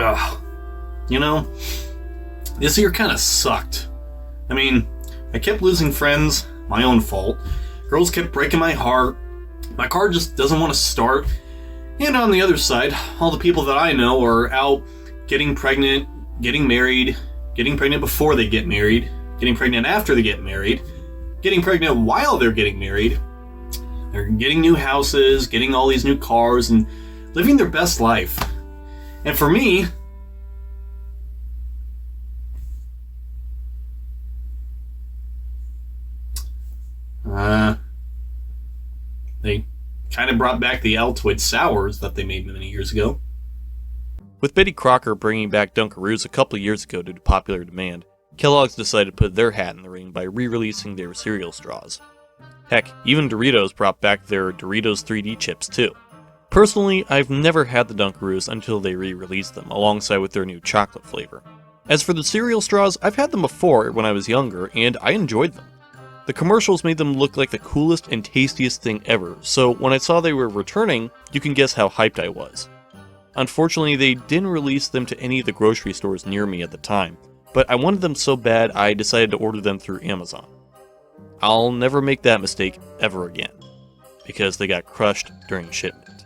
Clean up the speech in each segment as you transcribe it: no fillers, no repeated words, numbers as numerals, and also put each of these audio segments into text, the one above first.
Ugh. You know, this year kind of sucked. I mean, I kept losing friends, my own fault. Girls kept breaking my heart. My car just doesn't want to start. And on the other side, all the people that I know are out getting pregnant, getting married, getting pregnant before they get married, getting pregnant after they get married, getting pregnant while they're getting married. They're getting new houses, getting all these new cars, and living their best life. And for me, they kind of brought back the Altoid sours that they made many years ago. With Betty Crocker bringing back Dunkaroos a couple years ago due to popular demand, Kellogg's decided to put their hat in the ring by re-releasing their cereal straws. Heck, even Doritos brought back their Doritos 3D chips too. Personally, I've never had the Dunkaroos until they re-released them, alongside with their new chocolate flavor. As for the cereal straws, I've had them before when I was younger, and I enjoyed them. The commercials made them look like the coolest and tastiest thing ever, so when I saw they were returning, you can guess how hyped I was. Unfortunately, they didn't release them to any of the grocery stores near me at the time, but I wanted them so bad I decided to order them through Amazon. I'll never make that mistake ever again, because they got crushed during shipment.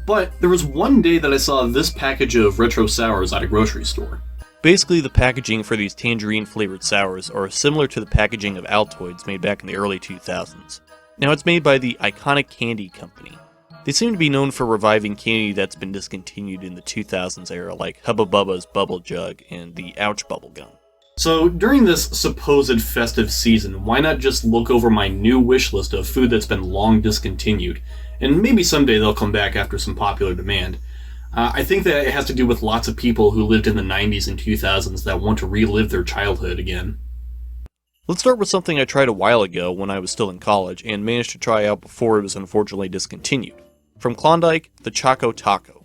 But there was one day that I saw this package of retro sours at a grocery store. Basically, the packaging for these tangerine-flavored sours are similar to the packaging of Altoids made back in the early 2000s. Now, it's made by the Iconic Candy Company. They seem to be known for reviving candy that's been discontinued in the 2000s era, like Hubba Bubba's Bubble Jug and the Ouch Bubble Gum. So, during this supposed festive season, why not just look over my new wish list of food that's been long discontinued, and maybe someday they'll come back after some popular demand. I think that it has to do with lots of people who lived in the 90s and 2000s that want to relive their childhood again. Let's start with something I tried a while ago when I was still in college and managed to try out before it was unfortunately discontinued. From Klondike, the Choco Taco.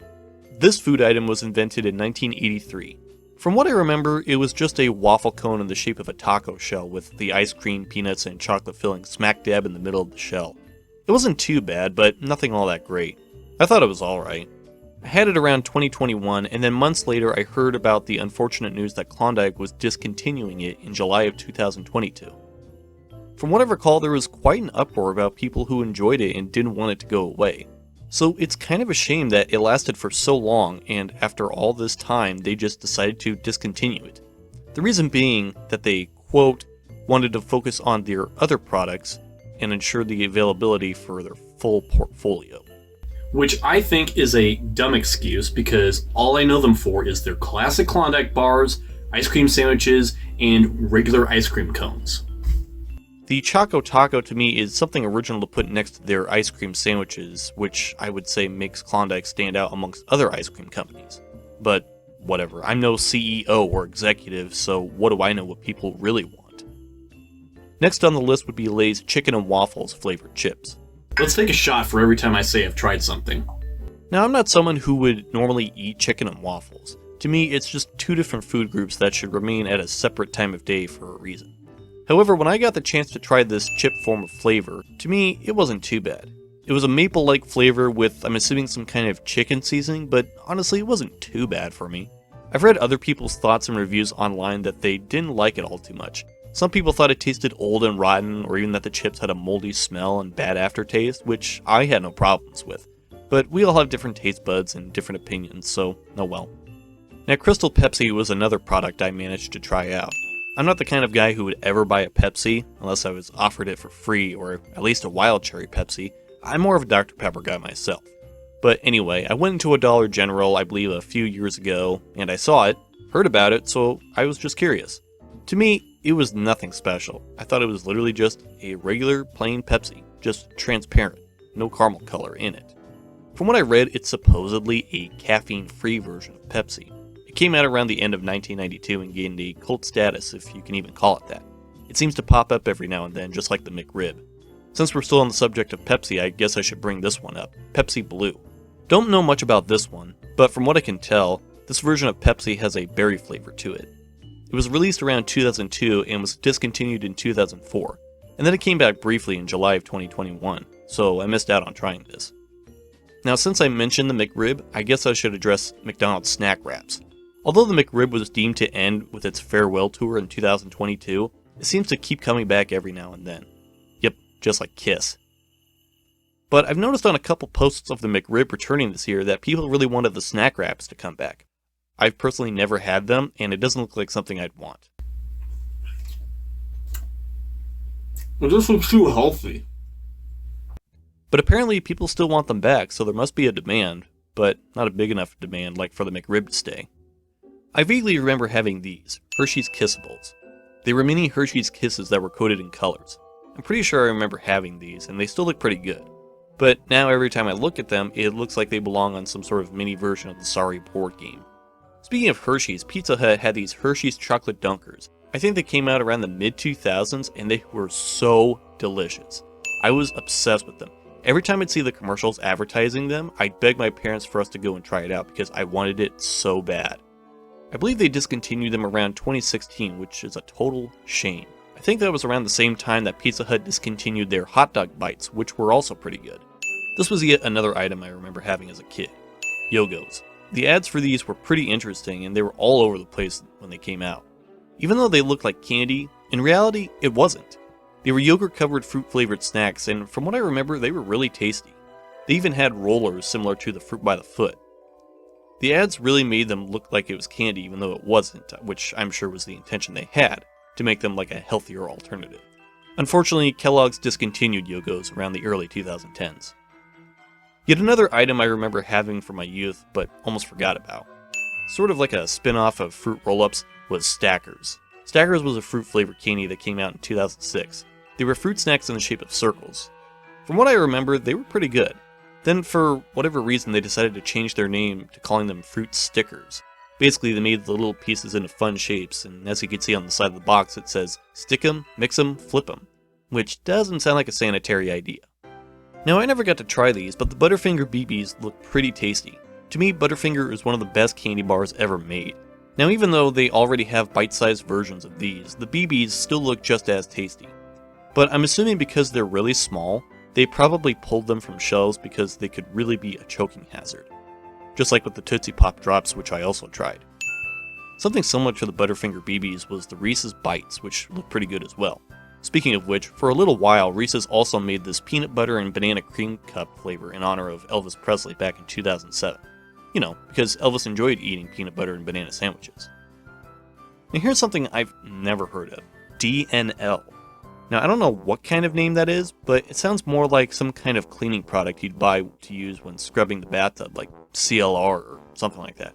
This food item was invented in 1983. From what I remember, it was just a waffle cone in the shape of a taco shell with the ice cream, peanuts, and chocolate filling smack dab in the middle of the shell. It wasn't too bad, but nothing all that great. I thought it was alright. I had it around 2021, and then months later I heard about the unfortunate news that Klondike was discontinuing it in July of 2022. From what I recall, there was quite an uproar about people who enjoyed it and didn't want it to go away. So it's kind of a shame that it lasted for so long, and after all this time, they just decided to discontinue it. The reason being that they, quote, wanted to focus on their other products and ensure the availability for their full portfolio. Which I think is a dumb excuse, because all I know them for is their classic Klondike bars, ice cream sandwiches, and regular ice cream cones. The Choco Taco to me is something original to put next to their ice cream sandwiches, which I would say makes Klondike stand out amongst other ice cream companies. But whatever, I'm no CEO or executive, so what do I know what people really want? Next on the list would be Lay's Chicken and Waffles flavored chips. Let's take a shot for every time I say I've tried something. Now, I'm not someone who would normally eat chicken and waffles. To me, it's just two different food groups that should remain at a separate time of day for a reason. However, when I got the chance to try this chip form of flavor, to me, it wasn't too bad. It was a maple-like flavor with, I'm assuming, some kind of chicken seasoning, but honestly, it wasn't too bad for me. I've read other people's thoughts and reviews online that they didn't like it all too much. Some people thought it tasted old and rotten, or even that the chips had a moldy smell and bad aftertaste, which I had no problems with. But we all have different taste buds and different opinions, so oh well. Now, Crystal Pepsi was another product I managed to try out. I'm not the kind of guy who would ever buy a Pepsi, unless I was offered it for free, or at least a wild cherry Pepsi. I'm more of a Dr. Pepper guy myself. But anyway, I went into a Dollar General, I believe a few years ago, and I saw it, heard about it, so I was just curious. To me, it was nothing special. I thought it was literally just a regular plain Pepsi, just transparent, no caramel color in it. From what I read, it's supposedly a caffeine-free version of Pepsi. It came out around the end of 1992 and gained a cult status, if you can even call it that. It seems to pop up every now and then, just like the McRib. Since we're still on the subject of Pepsi, I guess I should bring this one up, Pepsi Blue. Don't know much about this one, but from what I can tell, this version of Pepsi has a berry flavor to it. It was released around 2002 and was discontinued in 2004, and then it came back briefly in July of 2021, so I missed out on trying this. Now, since I mentioned the McRib, I guess I should address McDonald's snack wraps. Although the McRib was deemed to end with its farewell tour in 2022, it seems to keep coming back every now and then. Yep, just like Kiss. But I've noticed on a couple posts of the McRib returning this year that people really wanted the snack wraps to come back. I've personally never had them, and it doesn't look like something I'd want. It just looks too healthy. But apparently people still want them back, so there must be a demand, but not a big enough demand like for the McRib to stay. I vaguely remember having these, Hershey's Kissables. They were mini Hershey's Kisses that were coated in colors. I'm pretty sure I remember having these, and they still look pretty good. But now every time I look at them, it looks like they belong on some sort of mini version of the Sorry board game. Speaking of Hershey's, Pizza Hut had these Hershey's Chocolate Dunkers. I think they came out around the mid-2000s, and they were so delicious. I was obsessed with them. Every time I'd see the commercials advertising them, I'd beg my parents for us to go and try it out because I wanted it so bad. I believe they discontinued them around 2016, which is a total shame. I think that was around the same time that Pizza Hut discontinued their hot dog bites, which were also pretty good. This was yet another item I remember having as a kid. Yogos. The ads for these were pretty interesting, and they were all over the place when they came out. Even though they looked like candy, in reality, it wasn't. They were yogurt-covered fruit-flavored snacks, and from what I remember, they were really tasty. They even had rollers similar to the Fruit by the Foot. The ads really made them look like it was candy even though it wasn't, which I'm sure was the intention they had, to make them like a healthier alternative. Unfortunately, Kellogg's discontinued Yogos around the early 2010s. Yet another item I remember having from my youth, but almost forgot about, sort of like a spin-off of Fruit Roll-Ups, was Stackers. Stackers was a fruit-flavored candy that came out in 2006. They were fruit snacks in the shape of circles. From what I remember, they were pretty good. Then, for whatever reason, they decided to change their name to calling them Fruit Stickers. Basically, they made the little pieces into fun shapes, and as you can see on the side of the box, it says, stick 'em, mix 'em, flip 'em, which doesn't sound like a sanitary idea. Now, I never got to try these, but the Butterfinger BBs look pretty tasty. To me, Butterfinger is one of the best candy bars ever made. Now, even though they already have bite-sized versions of these, the BBs still look just as tasty. But I'm assuming because they're really small, they probably pulled them from shelves because they could really be a choking hazard. Just like with the Tootsie Pop Drops, which I also tried. Something similar to the Butterfinger BBs was the Reese's Bites, which looked pretty good as well. Speaking of which, for a little while, Reese's also made this peanut butter and banana cream cup flavor in honor of Elvis Presley back in 2007. You know, because Elvis enjoyed eating peanut butter and banana sandwiches. Now here's something I've never heard of. DNL. Now I don't know what kind of name that is, but it sounds more like some kind of cleaning product you'd buy to use when scrubbing the bathtub, like CLR or something like that.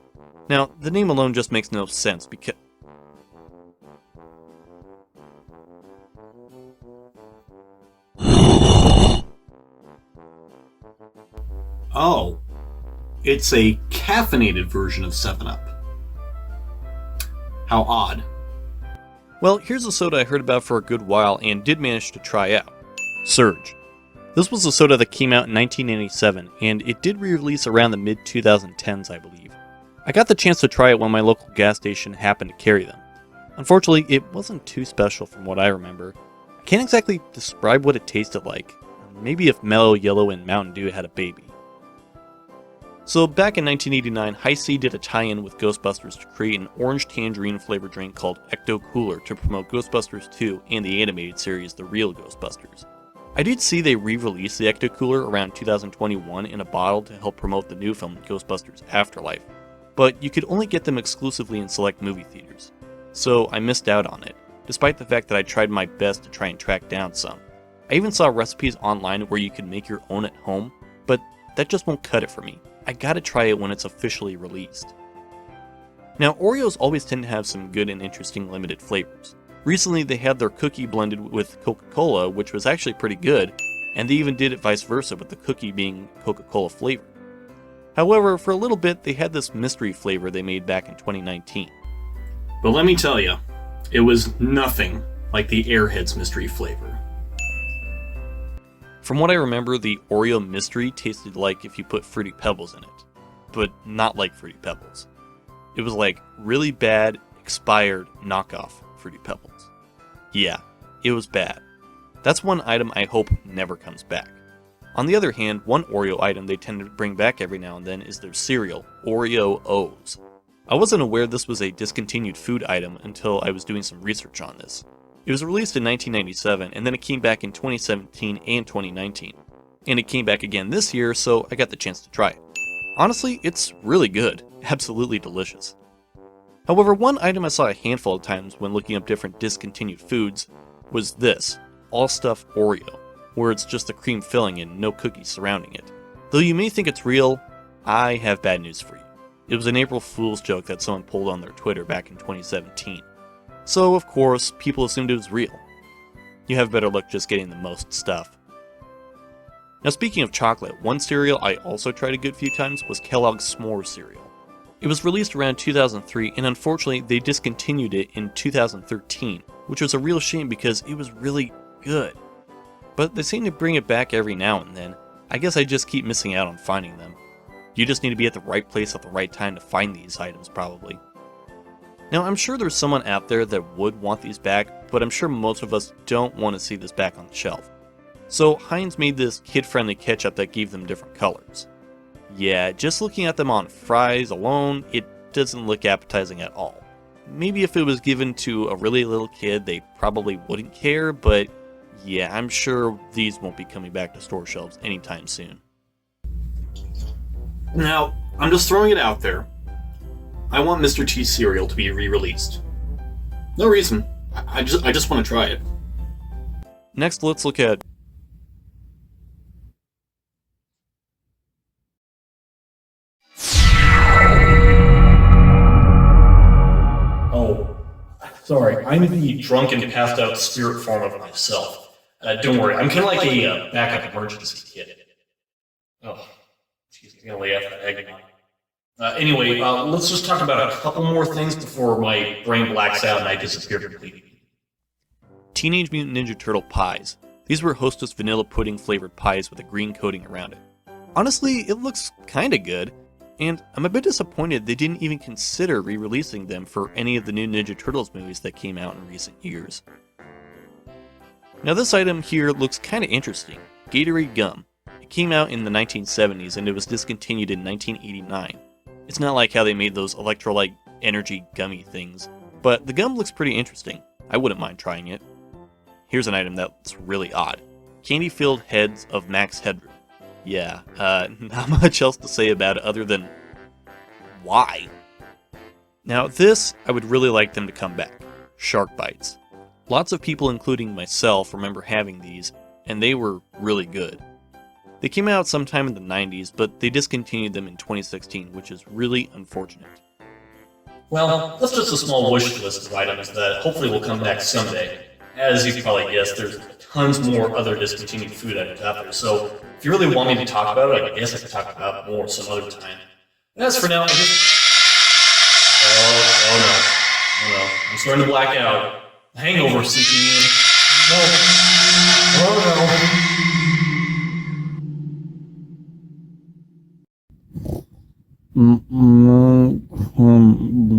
Now, the name alone just makes no sense because... Oh, it's a caffeinated version of 7-Up. How odd. Well, here's a soda I heard about for a good while and did manage to try out. Surge. This was a soda that came out in 1987, and it did re-release around the mid-2010s, I believe. I got the chance to try it when my local gas station happened to carry them. Unfortunately, it wasn't too special from what I remember. I can't exactly describe what it tasted like. Maybe if Mellow Yellow and Mountain Dew had a baby. So back in 1989, Hi-C did a tie-in with Ghostbusters to create an orange tangerine flavored drink called Ecto Cooler to promote Ghostbusters 2 and the animated series The Real Ghostbusters. I did see they re-released the Ecto Cooler around 2021 in a bottle to help promote the new film Ghostbusters Afterlife, but you could only get them exclusively in select movie theaters. So I missed out on it, despite the fact that I tried my best to try and track down some. I even saw recipes online where you could make your own at home, but that just won't cut it for me. I gotta try it when it's officially released. Now, Oreos always tend to have some good and interesting limited flavors. Recently, they had their cookie blended with Coca-Cola, which was actually pretty good, and they even did it vice versa with the cookie being Coca-Cola flavored. However, for a little bit, they had this mystery flavor they made back in 2019. But let me tell you, it was nothing like the Airheads mystery flavor. From what I remember, the Oreo mystery tasted like if you put Fruity Pebbles in it, but not like Fruity Pebbles. It was like really bad, expired knockoff Fruity Pebbles. Yeah, it was bad. That's one item I hope never comes back. On the other hand, one Oreo item they tend to bring back every now and then is their cereal, Oreo O's. I wasn't aware this was a discontinued food item until I was doing some research on this. It was released in 1997, and then it came back in 2017 and 2019. And it came back again this year, so I got the chance to try it. Honestly, it's really good. Absolutely delicious. However, one item I saw a handful of times when looking up different discontinued foods was this, all-stuff Oreo, where it's just the cream filling and no cookies surrounding it. Though you may think it's real, I have bad news for you. It was an April Fool's joke that someone pulled on their Twitter back in 2017. So, of course, people assumed it was real. You have better luck just getting the most stuff. Now, speaking of chocolate, one cereal I also tried a good few times was Kellogg's S'more cereal. It was released around 2003, and unfortunately, they discontinued it in 2013, which was a real shame because it was really good. But they seem to bring it back every now and then. I guess I just keep missing out on finding them. You just need to be at the right place at the right time to find these items, probably. Now, I'm sure there's someone out there that would want these back, but I'm sure most of us don't want to see this back on the shelf. So Heinz made this kid-friendly ketchup that gave them different colors. Yeah, just looking at them on fries alone, it doesn't look appetizing at all. Maybe if it was given to a really little kid, they probably wouldn't care, but yeah, I'm sure these won't be coming back to store shelves anytime soon. Now, I'm just throwing it out there. I want Mr. T cereal to be re-released. No reason. I just want to try it. Next, let's look at... Oh, sorry. I'm the drunk and passed out spirit form of myself. Don't worry, I'm kind of like a backup emergency kit. Oh, excuse me, I'm gonna lay off that eggnog. Anyway, let's just talk about a couple more things before my brain blacks out and I disappear completely. Teenage Mutant Ninja Turtle pies. These were Hostess vanilla pudding flavored pies with a green coating around it. Honestly, it looks kinda good, and I'm a bit disappointed they didn't even consider re-releasing them for any of the new Ninja Turtles movies that came out in recent years. Now this item here looks kinda interesting, Gatorade Gum. It came out in the 1970s and it was discontinued in 1989. It's not like how they made those electrolyte energy gummy things, but the gum looks pretty interesting. I wouldn't mind trying it. Here's an item that's really odd. Candy-filled heads of Max Headroom. Yeah, not much else to say about it other than why? Now this, I would really like them to come back. Shark Bites. Lots of people, including myself, remember having these, and they were really good. They came out sometime in the 90s, but they discontinued them in 2016, which is really unfortunate. Well, that's just a small wish list of items that hopefully will come back someday. As you can probably guess, there's tons more other discontinued food items out there, so if you really want me to talk about it, I guess I could talk about it more some other time. As for now, I just... Oh no. I'm starting to black out. Hangover seeking in. No. Oh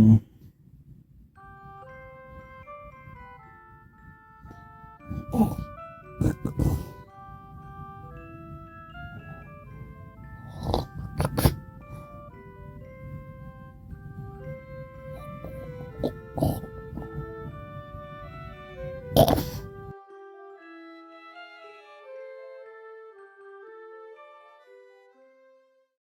no.